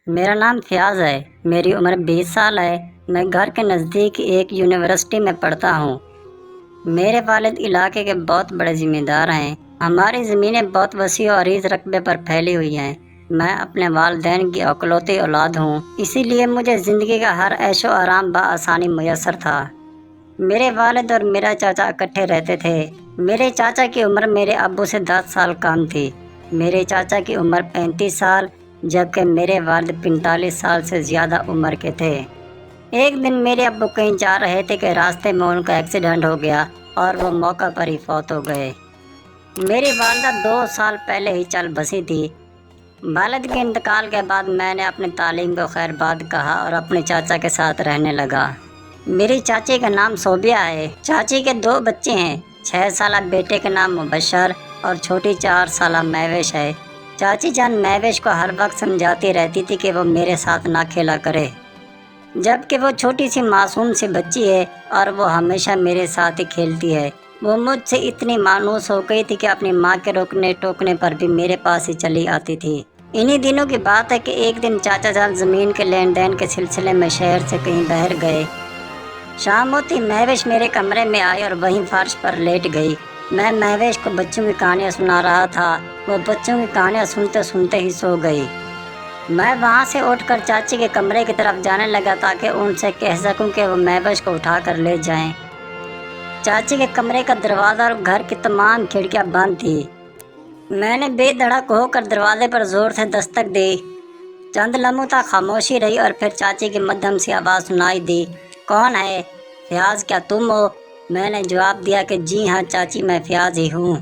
मेरा नाम फयाज़ है। मेरी उम्र 20 साल है। मैं घर के नज़दीक एक यूनिवर्सिटी में पढ़ता हूँ। मेरे वालिद इलाके के बहुत बड़े ज़िम्मेदार हैं। हमारी ज़मीनें बहुत वसी और अरीज़ रकबे पर फैली हुई हैं। मैं अपने वालिदैन की इकलौती औलाद हूँ, इसीलिए मुझे ज़िंदगी का हर ऐशो आराम बआसानी मुयस्सर था। मेरे वालिद और मेरा चाचा इकट्ठे रहते थे। मेरे चाचा की उम्र मेरे अब्बू से 10 साल कम थी। मेरे चाचा की उम्र 35 साल, जबकि मेरे वालिद 45 साल से ज़्यादा उम्र के थे। एक दिन मेरे अब्बू कहीं जा रहे थे कि रास्ते में उनका एक्सीडेंट हो गया और वो मौका पर ही फौत हो गए। मेरी वालदा 2 साल पहले ही चल बसी थी। वालिद के इंतकाल के बाद मैंने अपनी तालीम को खैरबाद कहा और अपने चाचा के साथ रहने लगा। मेरी चाची का नाम सोबिया है। चाची के 2 बच्चे हैं। 6 साला बेटे का नाम मुबशर और छोटी 4 साला महवेश है। चाची जान महवेश को हर वक्त समझाती रहती थी कि वो मेरे साथ ना खेला करे, जबकि वो छोटी सी मासूम सी बच्ची है और वो हमेशा मेरे साथ ही खेलती है। वो मुझसे इतनी मानूस हो गई थी कि अपनी माँ के रोकने टोकने पर भी मेरे पास ही चली आती थी। इन्हीं दिनों की बात है कि एक दिन चाचा जान ज़मीन के लेन देन के सिलसिले में शहर से कहीं बाहर गए। शाम होती महवेश मेरे कमरे में आई और वहीं फर्श पर लेट गई। मैं महवेश को बच्चों की कहानियाँ सुना रहा था। वो बच्चों की कहानियाँ सुनते सुनते ही सो गई। मैं वहाँ से उठकर चाची के कमरे की तरफ जाने लगा ताकि उनसे कह सकूं कि वो महवेश को उठाकर ले जाएं। चाची के कमरे का दरवाज़ा और घर की तमाम खिड़कियाँ बंद थी। मैंने बेधड़क होकर दरवाजे पर ज़ोर से दस्तक दी। चंद लम्हों तक खामोशी रही और फिर चाची की मध्यम सी आवाज़ सुनाई दी, कौन है? फयाज़, क्या तुम हो? मैंने जवाब दिया कि जी हाँ चाची, मैं फयाज़ ही हूँ।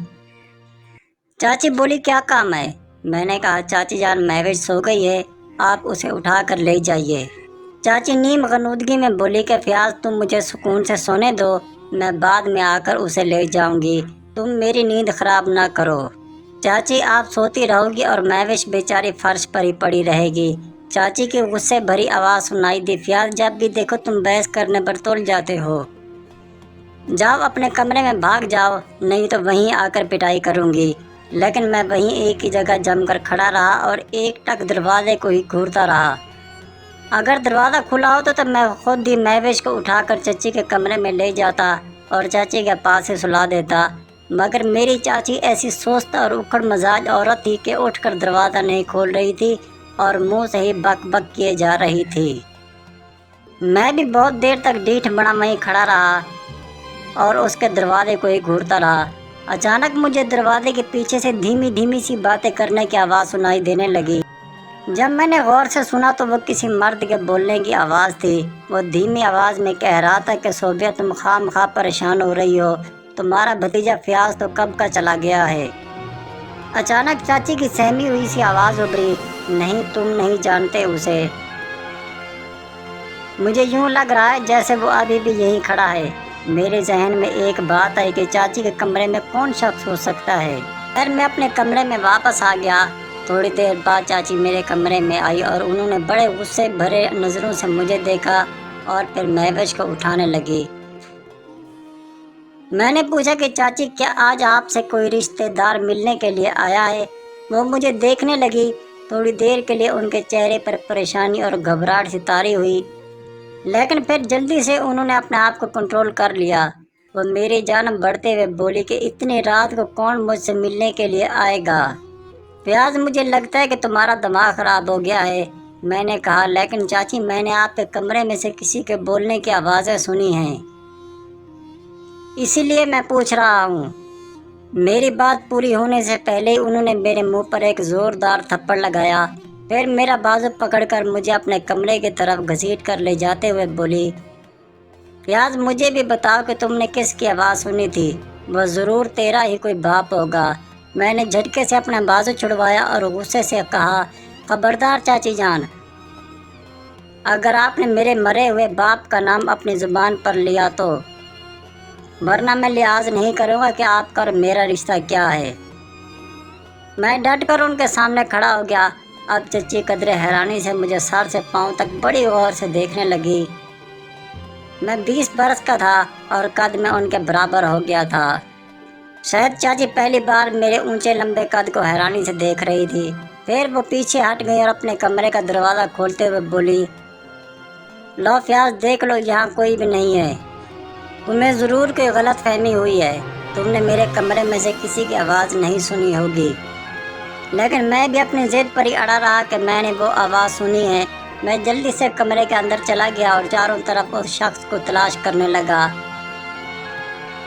चाची बोली, क्या काम है? मैंने कहा, चाची जान महवेश सो गई है, आप उसे उठा कर ले जाइए। चाची नीम गनूदगी में बोली कि फयाज़, तुम मुझे सुकून से सोने दो, मैं बाद में आकर उसे ले जाऊंगी, तुम मेरी नींद खराब ना करो। चाची, आप सोती रहोगी और महवेश बेचारी फर्श पर ही पड़ी रहेगी। चाची की गुस्से भरी आवाज़ सुनाई दी, फयाज़, जब भी देखो तुम बहस करने पर तुल जाते हो। जाओ अपने कमरे में भाग जाओ, नहीं तो वहीं आकर पिटाई करूंगी। लेकिन मैं वहीं एक ही जगह जमकर खड़ा रहा और एक टक दरवाजे को ही घूरता रहा। अगर दरवाज़ा खुला होता तो मैं खुद ही महवेश को उठाकर चाची के कमरे में ले जाता और चाची के पास ही सुला देता, मगर मेरी चाची ऐसी सुस्त और उखड़ मजाज औरत थी कि उठकर दरवाज़ा नहीं खोल रही थी और मुंह से ही बक बक किए जा रही थी। मैं भी बहुत देर तक डीठ बना वहीं खड़ा रहा और उसके दरवाजे को ही घूरता रहा। अचानक मुझे दरवाजे के पीछे से धीमी धीमी सी बातें करने की आवाज़ सुनाई देने लगी। जब मैंने गौर से सुना तो वो किसी मर्द के बोलने की आवाज़ थी। वो धीमी आवाज़ में कह रहा था कि सोबिया, तुम खामखा परेशान हो रही हो, तुम्हारा भतीजा फयाज़ तो कब का चला गया है। अचानक चाची की सहमी हुई सी आवाज़ उभरी, नहीं, तुम नहीं जानते उसे। मुझे यूं लग रहा है जैसे वो अभी भी यहीं खड़ा है। मेरे जहन में एक बात आई कि चाची के कमरे में कौन शख्स हो सकता है। फिर मैं अपने कमरे में वापस आ गया। थोड़ी देर बाद चाची मेरे कमरे में आई और उन्होंने बड़े गुस्से भरे नज़रों से मुझे देखा और फिर महवेश को उठाने लगी। मैंने पूछा कि चाची, क्या आज आपसे कोई रिश्तेदार मिलने के लिए आया है? वो मुझे देखने लगी। थोड़ी देर के लिए उनके चेहरे पर परेशानी और घबराहट सी तारी हुई, लेकिन फिर जल्दी से उन्होंने अपने आप को कंट्रोल कर लिया। वो मेरी जान बढ़ते हुए बोली कि इतनी रात को कौन मुझसे मिलने के लिए आएगा? फयाज़, मुझे लगता है कि तुम्हारा दिमाग ख़राब हो गया है। मैंने कहा, लेकिन चाची, मैंने आपके कमरे में से किसी के बोलने की आवाज़ें सुनी हैं, इसीलिए मैं पूछ रहा हूँ। मेरी बात पूरी होने से पहले ही उन्होंने मेरे मुंह पर एक ज़ोरदार थप्पड़ लगाया। फिर मेरा बाजू पकड़कर मुझे अपने कमरे की तरफ घसीट कर ले जाते हुए बोली, फयाज़, मुझे भी बताओ कि तुमने किसकी आवाज़ सुनी थी? वह ज़रूर तेरा ही कोई बाप होगा। मैंने झटके से अपना बाजू छुड़वाया और गुस्से से कहा, खबरदार चाची जान, अगर आपने मेरे मरे हुए बाप का नाम अपनी ज़ुबान पर लिया तो, वरना मैं लिहाज नहीं करूँगा कि आपका और मेरा रिश्ता क्या है। मैं डट कर उनके सामने खड़ा हो गया। अब चच्ची कदरे हैरानी से मुझे सर से पाँव तक बड़ी गौर से देखने लगी। मैं 20 बरस का था और कद में उनके बराबर हो गया था। शायद चाची पहली बार मेरे ऊंचे लंबे कद को हैरानी से देख रही थी। پھر وہ پیچھے ہٹ گئی اور اپنے کمرے کا دروازہ کھولتے ہوئے بولی، لو فیاض دیکھ لو، یہاں کوئی بھی نہیں ہے، تمہیں ضرور کوئی غلط فہمی ہوئی ہے، تم نے میرے کمرے میں سے کسی کی آواز نہیں سنی ہوگی۔ لیکن میں بھی اپنی ضد پر ہی اڑا رہا کہ میں نے وہ آواز سنی ہے۔ میں جلدی سے کمرے کے اندر چلا گیا اور چاروں طرف اس شخص کو تلاش کرنے لگا۔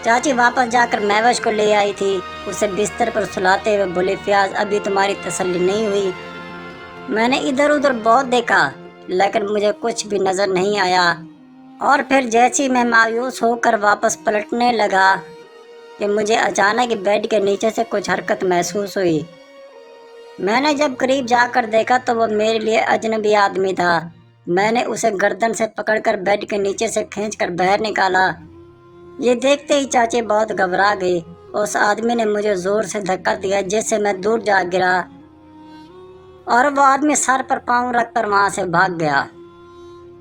چاچی واپس جا کر مہوش کو لے آئی تھی، اسے بستر پر سلاتے ہوئے بولی، فیاض ابھی تمہاری تسلی نہیں ہوئی؟ میں نے ادھر ادھر بہت دیکھا لیکن مجھے کچھ بھی نظر نہیں آیا، اور پھر جیسی میں مایوس ہو کر واپس پلٹنے لگا کہ مجھے اچانک بیڈ کے نیچے سے کچھ حرکت محسوس ہوئی۔ میں نے جب قریب جا کر دیکھا تو وہ میرے لیے اجنبی آدمی تھا۔ میں نے اسے گردن سے پکڑ کر بیڈ کے نیچے سے کھینچ کر باہر نکالا۔ یہ دیکھتے ہی چاچی بہت گھبرا گئی۔ اس آدمی نے مجھے زور سے دھکا دیا جس سے میں دور جا گرا، اور وہ آدمی سر پر پاؤں رکھ کر وہاں سے بھاگ گیا۔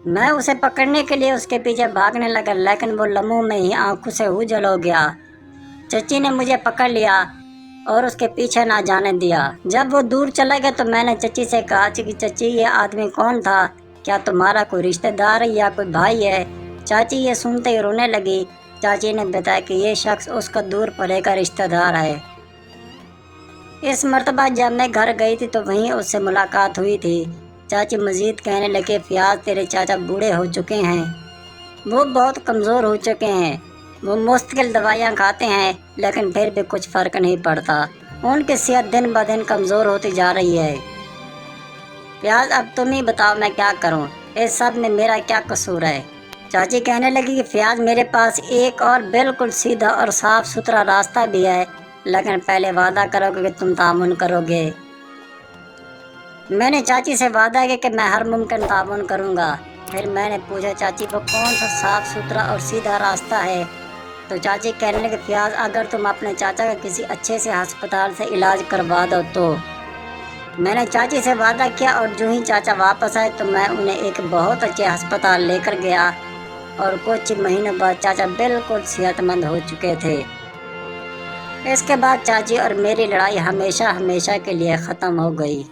میں اسے پکڑنے کے لیے اس کے پیچھے بھاگنے لگا لیکن وہ لمحوں میں ہی آنکھوں سے اوجھل ہو گیا۔ چچی نے مجھے پکڑ لیا اور اس کے پیچھے نہ جانے دیا۔ جب وہ دور چلا گیا تو میں نے چچی سے کہا کہ چچی یہ آدمی کون تھا؟ کیا تمہارا کوئی رشتہ دار ہے یا کوئی بھائی ہے؟ چاچی یہ سنتے ہی رونے لگی۔ چاچی نے بتایا کہ یہ شخص اس کا دور پرے کا رشتہ دار ہے۔ اس مرتبہ جب میں گھر گئی تھی تو وہیں اس سے ملاقات ہوئی تھی۔ چاچی مزید کہنے لگے، فیاض تیرے چاچا بوڑھے ہو چکے ہیں، وہ بہت کمزور ہو چکے ہیں، وہ مستقل دوائیاں کھاتے ہیں لیکن پھر بھی کچھ فرق نہیں پڑتا، ان کی صحت دن بدن کمزور ہوتی جا رہی ہے۔ فیاض اب تم ہی بتاؤ میں کیا کروں، اس سب میں میرا کیا قصور ہے؟ چاچی کہنے لگی کہ فیاض میرے پاس ایک اور بالکل سیدھا اور صاف ستھرا راستہ بھی ہے، لیکن پہلے وعدہ کرو گے کہ تم تعاون کرو گے۔ میں نے چاچی سے وعدہ کیا کہ میں ہر ممکن تعاون کروں گا۔ پھر میں نے پوچھا، چاچی وہ کون سا صاف ستھرا اور سیدھا راستہ ہے؟ تو چاچی کہنے لگے، فیاض اگر تم اپنے چاچا کا کسی اچھے سے ہسپتال سے علاج کروا دو تو۔ میں نے چاچی سے وعدہ کیا اور جو ہی چاچا واپس آئے تو میں انہیں ایک بہت اچھے ہسپتال لے کر گیا، اور کچھ مہینوں بعد چاچا بالکل صحت مند ہو چکے تھے۔ اس کے بعد چاچی اور میری لڑائی ہمیشہ کے لیے ختم ہو گئی۔